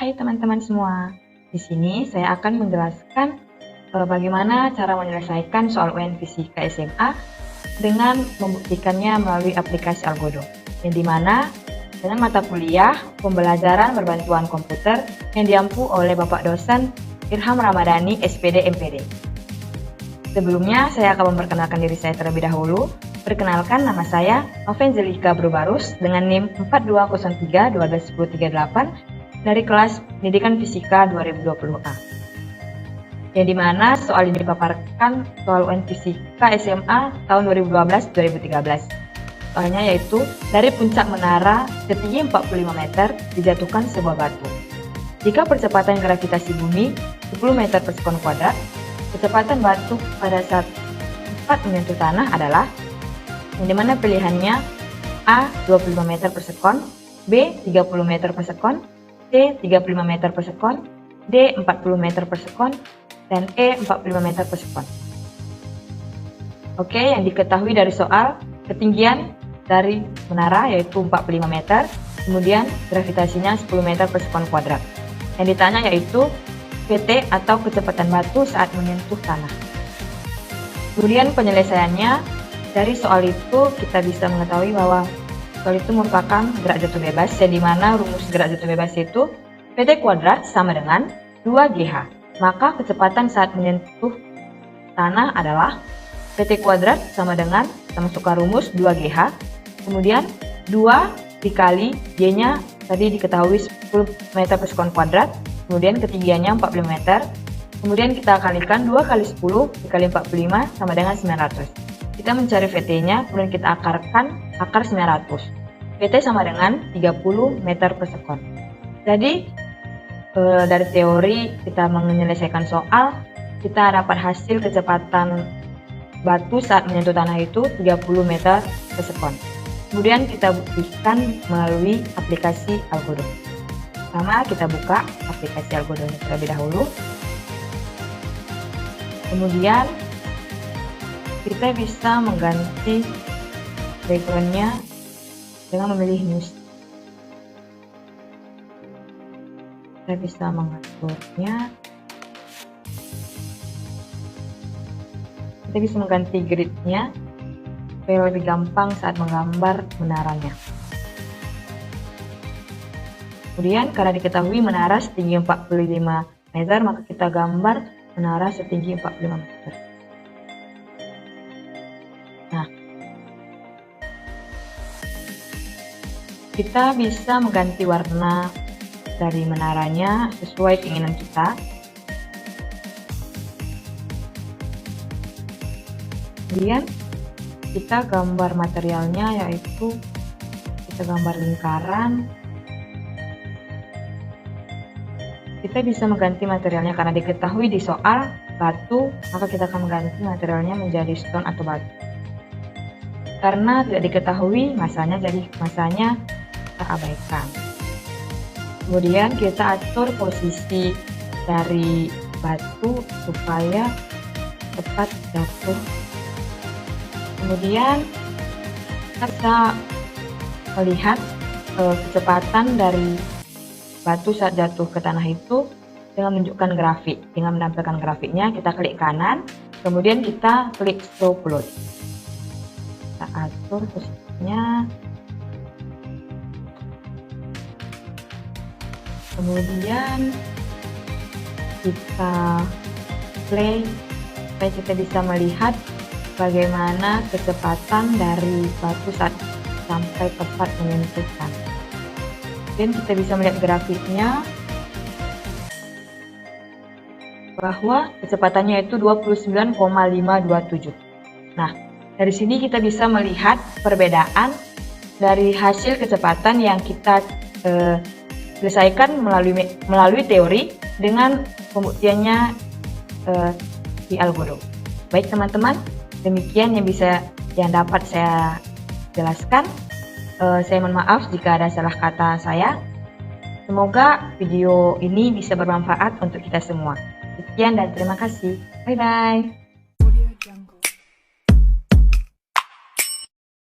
Hai teman-teman semua, di sini saya akan menjelaskan bagaimana cara menyelesaikan soal UN Fisika SMA dengan membuktikannya melalui aplikasi Algodo, yang dimana dengan mata kuliah pembelajaran berbantuan komputer yang diampu oleh Bapak dosen Irham Ramadhani, SPD MPD. Sebelumnya, saya akan memperkenalkan diri saya terlebih dahulu. Perkenalkan, nama saya Novenzelika Brubarus dengan NIM 4203-121038 dari kelas Pendidikan Fisika 2020A. Yang dimana soal ini dipaparkan soal UN Fisika SMA tahun 2012-2013. Soalnya yaitu, dari puncak menara setinggi 45 meter dijatuhkan sebuah batu. Jika percepatan gravitasi bumi 10 meter per sekon kuadrat, kecepatan batu pada saat tepat menyentuh tanah adalah yang dimana pilihannya A 25 meter per sekon, B 30 meter per sekon, C 35 meter per sekon, D 40 meter per sekon, dan E 45 meter per sekon. Oke, yang diketahui dari soal, ketinggian dari menara yaitu 45 meter, kemudian gravitasinya 10 meter per sekon kuadrat. Yang ditanya yaitu VT atau kecepatan batu saat menyentuh tanah. Kemudian penyelesaiannya, dari soal itu kita bisa mengetahui bahwa soal itu merupakan gerak jatuh bebas, yang dimana rumus gerak jatuh bebas itu VT kuadrat sama dengan 2GH. Maka kecepatan saat menyentuh tanah adalah VT kuadrat sama dengan, kita masukkan rumus 2GH, kemudian 2 dikali G-nya tadi diketahui 10 meter per sekon kuadrat, kemudian ketinggiannya 45 meter, kemudian kita kalikan 2 kali 10 dikali 45 sama dengan 900. Kita mencari VT-nya, kemudian kita akarkan akar 900. VT sama dengan 30 meter per sekon. Jadi, dari teori kita menyelesaikan soal, kita dapat hasil kecepatan batu saat menyentuh tanah itu 30 meter per sekon. Kemudian kita buktikan melalui aplikasi Algodo. Pertama, kita buka aplikasi Algodo terlebih dahulu. Kemudian kita bisa mengganti background-nya dengan memilih news. Kita bisa mengaturnya. Kita bisa mengganti grid-nya supaya lebih gampang saat menggambar menaranya. Kemudian karena diketahui menara setinggi 45 meter, maka kita gambar menara setinggi 45 meter. Nah, kita bisa mengganti warna dari menaranya sesuai keinginan kita. Kemudian kita gambar materialnya, yaitu kita gambar lingkaran. Kita bisa mengganti materialnya karena diketahui di soal batu, maka kita akan mengganti materialnya menjadi stone atau batu. Karena tidak diketahui masanya, jadi masanya kita abaikan. Kemudian kita atur posisi dari batu supaya tepat jatuh. Kemudian kita bisa melihat kecepatan dari batu saat jatuh ke tanah itu dengan menunjukkan grafik. Dengan menampilkan grafiknya, kita klik kanan, kemudian kita klik show plot. Kita atur posisinya, kemudian kita play supaya kita bisa melihat bagaimana kecepatan dari batu saat sampai tepat menyentuh tanah. Dan kita bisa melihat grafiknya bahwa kecepatannya itu 29,527. Nah, dari sini kita bisa melihat perbedaan dari hasil kecepatan yang kita selesaikan melalui teori dengan pembuktiannya di Algodo. Baik teman-teman, demikian yang dapat saya jelaskan. Saya mohon maaf jika ada salah kata saya. Semoga video ini bisa bermanfaat untuk kita semua. Sekian dan terima kasih. Bye-bye.